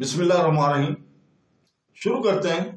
بسم اللہ الرحمن الرحیم۔ شروع کرتے ہیں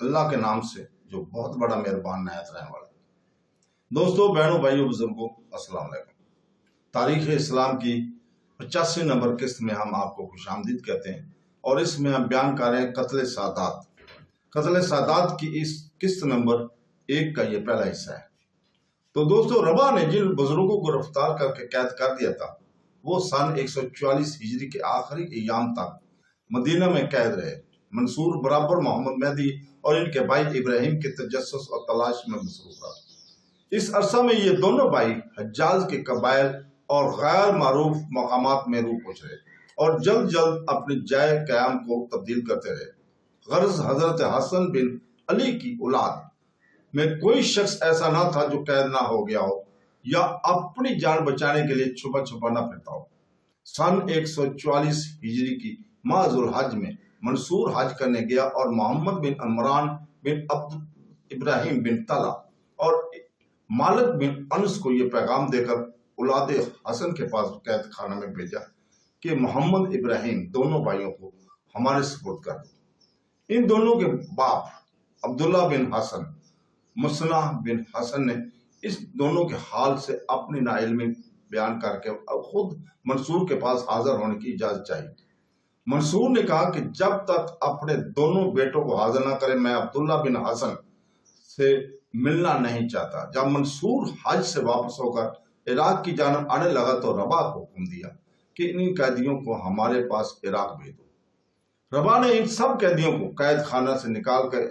اللہ کے نام سے جو بہت بڑا مہربان نہایت رحم والا ہے۔ دوستو، بہنوں، بھائیوں، بزرگوں، السلام علیکم۔ تاریخ اسلام کی 85 نمبر قسط میں ہم آپ کو خوش آمدید کہتے ہیں، اور اس میں ہم بیان کر رہے ہیں قتل سادات کی اس قسط نمبر 1 کا یہ پہلا حصہ ہے۔ تو دوستو، ربا نے جن بزرگوں کو گرفتار کر کے قید کر دیا تھا وہ سن 144 ہجری کے آخری ایام تک مدینہ میں قید رہے۔ منصور برابر محمد مہدی اور ان کے بھائی ابراہیم کے تجسس اور تلاش میں مصروف رہا۔ اس عرصہ میں یہ دونوں بھائی حجاز کے قبائل اور غیر معروف مقامات میں روح پہنچ رہے اور جلد جلد اپنی جائے قیام کو تبدیل کرتے رہے۔ غرض حضرت حسن بن علی کی اولاد میں کوئی شخص ایسا نہ تھا جو قید نہ ہو گیا ہو یا اپنی جان بچانے کے لیے چھپا چھپا نہ پھرتا ہو۔ سن 144 ہجری کی ماہ ذوالحج میں منصور حج کرنے گیا اور محمد بن عمران بن ابراہیم بن طلحہ اور مالک بن انس کو یہ پیغام دے کر اولاد حسن کے پاس قید خانہ میں بھیجا کہ محمد ابراہیم دونوں بھائیوں کو ہمارے سپرد کر دو۔ ان دونوں کے باپ عبداللہ بن حسن مسنہ بن حسن نے اس دونوں کے حال سے اپنی ناعلمی بیان کر کے خود منصور کے پاس حاضر ہونے کی اجازت چاہی۔ منصور نے کہا کہ جب تک اپنے دونوں بیٹوں کو حاضر نہ کرے میں عبداللہ بن حسن سے ملنا نہیں چاہتا۔ جب منصور حج سے واپس ہو کر عراق کی جانب آنے لگا تو ربا کو حکم دیا کہ ان قیدیوں کو ہمارے پاس عراق بھیج دو۔ ربا نے ان سب قیدیوں کو قید خانہ سے نکال کر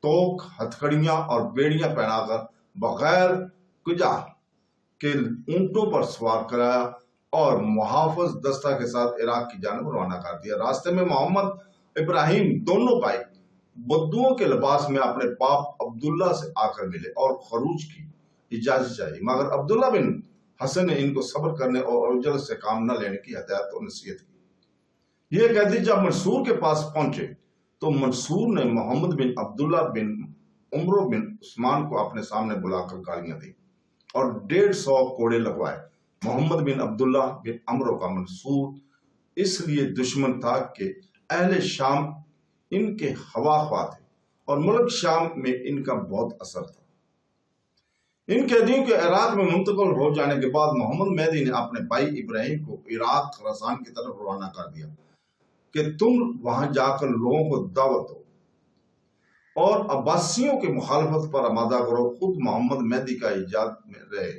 توک، ہتھکڑیاں اور بیڑیاں پہنا کر بغیر کجا کے اونٹوں پر سوار کرایا اور محافظ دستہ کے ساتھ عراق کی جانب روانہ کر دیا۔ راستے میں محمد ابراہیم دونوں بھائی بدوؤں کے لباس میں اپنے باپ عبداللہ سے آ کر ملے اور خروج کی اجازت چاہی، مگر عبداللہ بن حسن نے ان کو صبر کرنے اور عجلت سے کام نہ لینے کی ہدایت اور نصیحت کی۔ یہ قیدی جب منصور کے پاس پہنچے تو منصور نے محمد بن عبداللہ بن عمرو بن عثمان کو اپنے سامنے بلا کر گالیاں دی اور 150 کوڑے لگوائے۔ محمد بن عبداللہ بن عمرو کا منصور اس لیے دشمن تھا کہ اہل شام ان کے ہوا خواہ تھے اور ملک شام میں ان کا بہت اثر تھا۔ ان قیدیوں کے عراق میں منتقل ہو جانے کے بعد محمد مہدی نے اپنے بھائی ابراہیم کو عراق خراسان کی طرف روانہ کر دیا کہ تم وہاں جا کر لوگوں کو دعوت دو اور عباسیوں کی مخالفت پر آمادہ کرو۔ خود محمد مہدی کا ایجاد میں رہے۔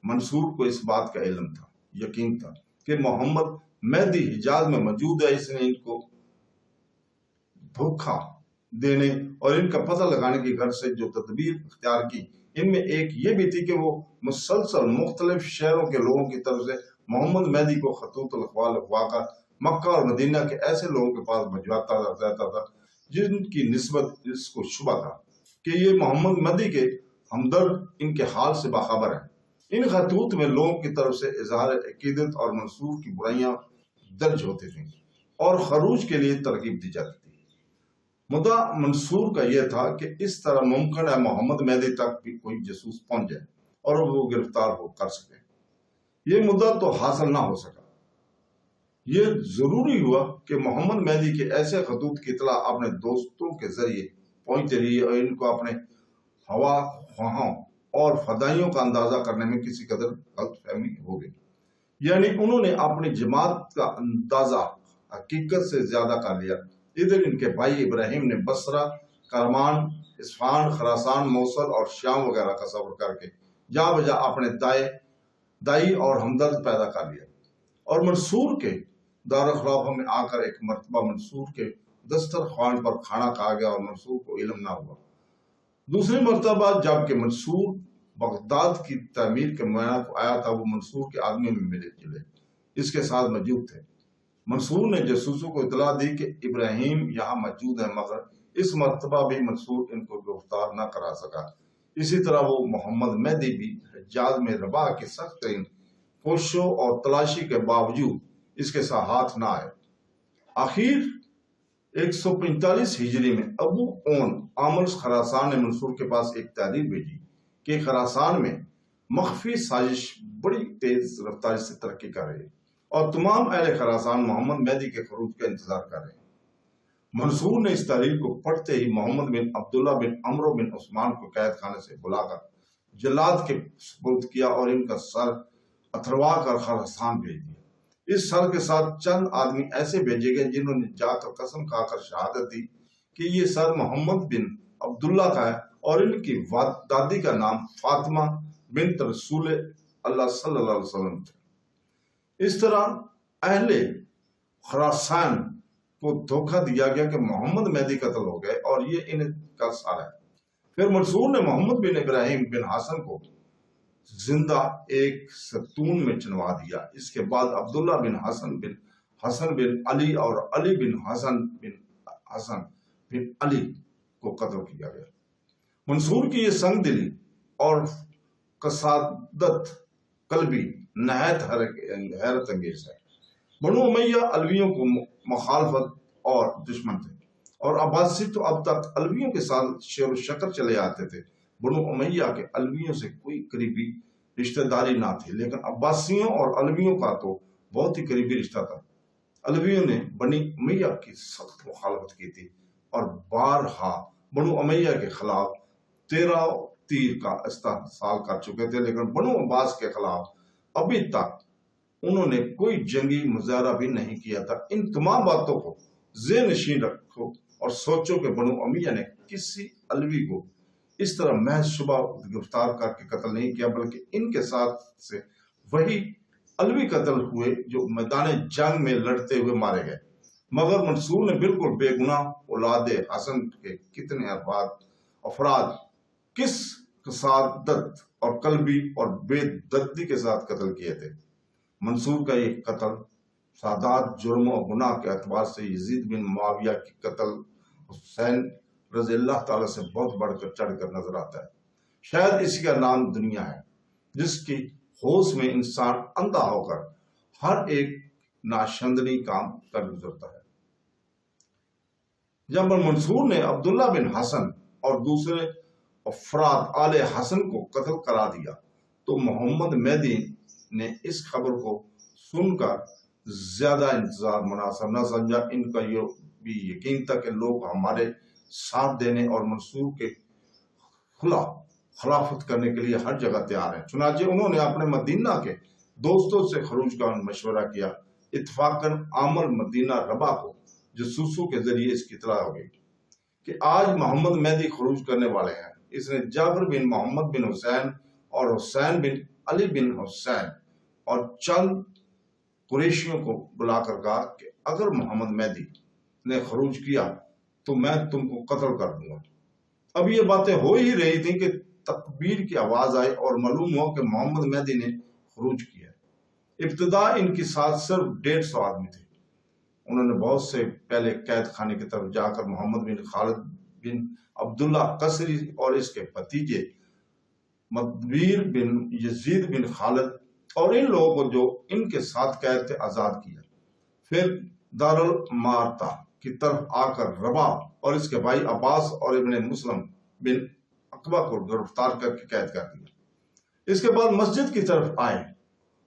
منصور کو اس بات کا علم تھا، یقین تھا کہ محمد مہدی حجاز میں موجود ہے۔ اس نے ان کو دھوکہ دینے اور ان کا پتہ لگانے کی غرض سے جو تدبیر اختیار کی، ان میں ایک یہ بھی تھی کہ وہ مسلسل مختلف شہروں کے لوگوں کی طرف سے محمد مہدی کو خطوط لکھوا کر مکہ اور مدینہ کے ایسے لوگوں کے پاس بھجواتا رہتا تھا جن کی نسبت اس کو شبہ تھا کہ یہ محمد مہدی کے ہمدرد ان کے حال سے باخبر ہیں۔ ان خطوط میں لوگوں کی طرف سے اظہار عقیدت اور منصور کی برائیاں درج ہوتی تھیں اور خروج کے لیے ترغیب دی جاتی تھی۔ مدعا منصور کا یہ تھا کہ اس طرح ممکن ہے محمد مہدی تک بھی کوئی جاسوس پہنچ جائے اور وہ گرفتار کر سکے۔ یہ مدعا تو حاصل نہ ہو سکا۔ یہ ضروری ہوا کہ محمد مہدی کے ایسے خطوط کی اطلاع اپنے دوستوں کے ذریعے پہنچتی رہی اور ان کو اپنے ہوا خواہوں اور فدائیوں کا اندازہ کرنے میں کسی قدر غلط فہمی ہو گئی، یعنی انہوں نے اپنی جماعت کا اندازہ حقیقت سے زیادہ کر لیا۔ ادھر ان کے بھائی ابراہیم نے بصرہ، کرمان، اصفہان، خراسان، موصل اور شام وغیرہ کا سفر کر کے جا بجا اپنے دائی اور ہمدرد پیدا کر لیا، اور منصور کے دارالخلافہ میں آ کر ایک مرتبہ منصور کے دسترخوان پر کھانا کھا گیا اور منصور کو علم نہ ہوا۔ دوسری مرتبہ جب کہ منصور بغداد کی تعمیر کے معائنہ کو آیا تھا وہ منصور کے آدمی میں ملے جلے اس کے ساتھ موجود تھے۔ منصور نے جاسوسوں کو اطلاع دی کہ ابراہیم یہاں موجود ہے، مگر اس مرتبہ بھی منصور ان کو گرفتار نہ کرا سکا۔ اسی طرح وہ محمد مہدی بھی حجاز میں ربا کی سخت ترین کوششوں اور تلاشی کے باوجود اس کے ساتھ ہاتھ نہ آئے۔ آخر 145 ہجری میں ابو اون عامل خراسان نے منصور کے پاس ایک تحریر بھیجی کہ خراسان میں مخفی سازش بڑی تیز رفتاری سے ترقی کر رہی ہے اور تمام اہل خراسان محمد مہدی کے خروج کا انتظار کر رہے ہیں۔ منصور نے اس تحریر کو پڑھتے ہی محمد بن عبداللہ بن عمرو بن عثمان کو قید خانے سے بلا کر جلاد کے سپرد کیا اور ان کا سر اتروا کر خراسان بھیج دیا۔ اس سر کے ساتھ چند آدمی ایسے بھیجے گئے جنہوں نے جا کر قسم کھا کر شہادت دی کہ یہ سر محمد بن عبداللہ کا ہے اور ان کی دادی کا نام فاطمہ بنت رسول اللہ صلی اللہ علیہ وسلم تھے۔ اس طرح اہل خراسان کو دھوکہ دیا گیا کہ محمد مہدی قتل ہو گئے اور یہ ان کا سر ہے۔ پھر منصور نے محمد بن ابراہیم بن حسن کو زندہ ایک ستون میں چنوا دیا۔ اس کے بعد عبداللہ بن حسن بن علی اور علی بن حسن بن علی کو قتل کیا گیا۔ منصور کی یہ سنگ دلی اور کسادت قلبی نہایت حیرت انگیز ہے۔ بنو امیہ علویوں کو مخالفت اور دشمن تھے اور عباسی تو اب تک علویوں کے ساتھ شیر و شکر چلے آتے تھے۔ بنو امیہ کے علویوں سے کوئی قریبی رشتہ داری نہ تھی، لیکن عباسیوں اور علویوں کا تو بہت ہی قریبی رشتہ تھا۔ علویوں نے بنی امیہ کی سخت مخالفت کی تھی اور بارہا بنو امیہ کے خلاف 13 تیر کا استحصال کر چکے تھے، لیکن بنو عباس کے خلاف ابھی تک انہوں نے کوئی جنگی مظاہرہ بھی نہیں کیا تھا۔ ان تمام باتوں کو ذہن نشین رکھو اور سوچو کہ بنو امیہ نے کسی علوی کو اس طرح محض شبہ گرفتار کر کے قتل نہیں کیا، بلکہ ان کے ساتھ سے وہی علوی قتل ہوئے جو میدان جنگ میں لڑتے ہوئے مارے گئے۔ مگر منصور نے بالکل بے گناہ اولاد حسن کے کتنے افراد کس کسادت اور قلبی اور بے دردی کے ساتھ قتل کیے تھے۔ منصور کا یہ قتل سادات جرم و گناہ کے اعتبار سے یزید بن معاویہ کی قتل حسین رضی اللہ تعالیٰ سے بہت بڑھ کر چڑھ کر نظر آتا ہے۔ شاید اسی کا نام دنیا ہے، جس کی ہوش میں انسان اندھا ہو کر ہر ایک ناشندنی کام کر گزرتا ہے۔ جب منصور نے عبداللہ بن حسن اور دوسرے افراد آل حسن کو قتل کرا دیا تو محمد مہدی نے اس خبر کو سن کر زیادہ انتظار مناسب نہ سمجھا۔ ان کا یہ بھی یقین تھا کہ لوگ ہمارے ساتھ دینے اور منصور کے خلافت کرنے کے لیے ہر جگہ تیار ہیں۔ چنانچہ انہوں نے اپنے مدینہ کے دوستوں سے خروج کا مشورہ کیا۔ اتفاقاً عامر مدینہ ربا کو جاسوسوں کے ذریعے اس کی اطلاع ہو گئی کہ آج محمد مہدی خروج کرنے والے ہیں۔ اس نے جعفر بن محمد بن حسین اور حسین بن علی بن حسین اور چند قریشیوں کو بلا کر کہا کہ اگر محمد مہدی نے خروج کیا تو میں تم کو قتل کر دوں گا۔ اب یہ باتیں ہو ہی رہی تھیں کہ تکبیر کی آواز آئی اور معلوم ہو کہ محمد مہدی نے خروج کیا۔ ابتدا ان کی ساتھ صرف 150 آدمی تھے۔ انہوں نے بہت سے پہلے قید خانے کی طرف جا کر محمد بن خالد بن عبداللہ قصری اور اس کے بھتیجے مدبیر بن یزید بن خالد اور ان لوگوں کو جو ان کے ساتھ قید تھے آزاد کیا۔ پھر دارالمارتا کی طرف آ کر ربا اور اس کے بھائی عباس اور ابن مسلم بن عقبہ کو گرفتار کر کے قید کر دیا۔ اس کے بعد مسجد کی طرف آئے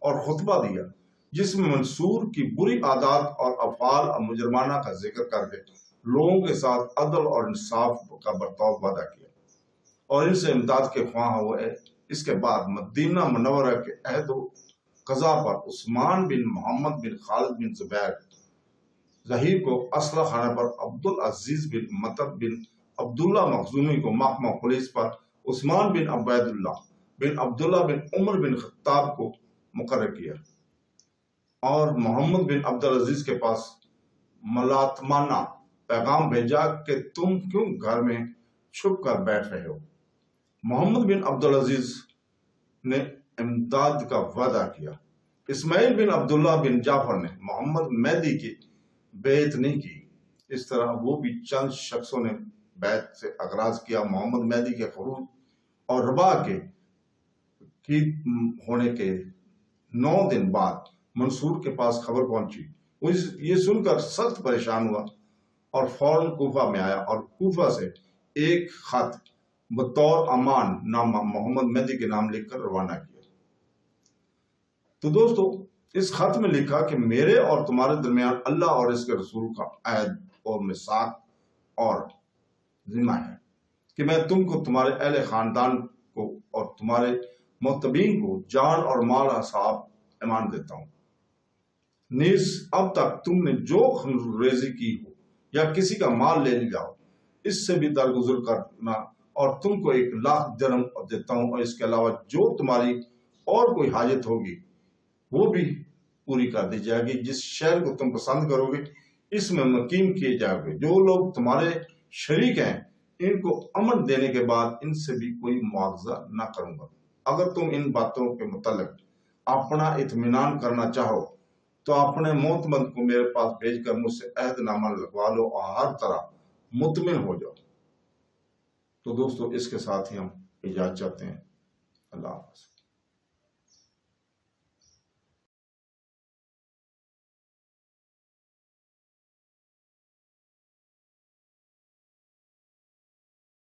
اور خطبہ دیا، جس میں منصور کی بری عادات اور افعال اور مجرمانہ کا ذکر کر کے لوگوں کے ساتھ عدل اور انصاف کا برتاؤ وعدہ کیا اور ان سے امداد کے خواہاں ہوئے۔ اس کے بعد مدینہ منورہ کے عہد و قضا پر عثمان بن محمد بن خالد بن زبیر ظہیر کو اسلحہ خانہ پر، عبدالعزیز بن مطر بن عبداللہ مخزومی کو محکمہ پولیس پر، عثمان بن عبید اللہ بن عبداللہ بن عمر بن خطاب کو مقرر کیا اور محمد بن عبدالعزیز کے پاس ملاطمانہ پیغام بھیجا کہ تم کیوں گھر میں چھپ کر بیٹھ رہے ہو۔ محمد بن عبدالعزیز نے امداد کا وعدہ کیا۔ اسماعیل بن عبداللہ بن جعفر نے محمد مہدی کی بیعت نہیں کی۔ اس طرح وہ بھی چند شخصوں نے بیعت سے اغراض کیا۔ محمد مہدی کے خروج اور ربا کے ہونے کے 9 دن بعد منصور کے پاس خبر پہنچی۔ وہ یہ سن کر سخت پریشان ہوا اور فوراً کوفہ میں آیا اور کوفہ سے ایک خط بطور امان نامہ محمد مہدی کے نام لکھ کر روانہ کیا۔ تو دوستو، اس خط میں لکھا کہ میرے اور تمہارے درمیان اللہ اور اس کے رسول کا عہد اور میثاق اور ذمہ ہے کہ میں تم کو، تمہارے اہل خاندان کو اور تمہارے متبین کو جان اور مال حساب ایمان دیتا ہوں۔ نیز اب تک تم نے جو ریزی کی ہو یا کسی کا مال لے لیا ہو، اس سے بھی درگزر کرنا، اور تم کو 1,00,000 درہم دیتا ہوں، اور اس کے علاوہ جو تمہاری اور کوئی حاجت ہوگی وہ بھی پوری کر دی جائے گی۔ جس شہر کو تم پسند کرو گے اس میں مقیم کیے جاؤ گے۔ جو لوگ تمہارے شریک ہیں ان کو امن دینے کے بعد ان سے بھی کوئی معاوضہ نہ کروں گا۔ اگر تم ان باتوں کے متعلق اپنا اطمینان کرنا چاہو تو اپنے معتمد کو میرے پاس بھیج کر مجھ سے عہد نامہ لگوا لو اور ہر طرح مطمئن ہو جاؤ۔ تو دوستو، اس کے ساتھ ہی ہم اجازت چاہتے ہیں۔ اللہ حافظ۔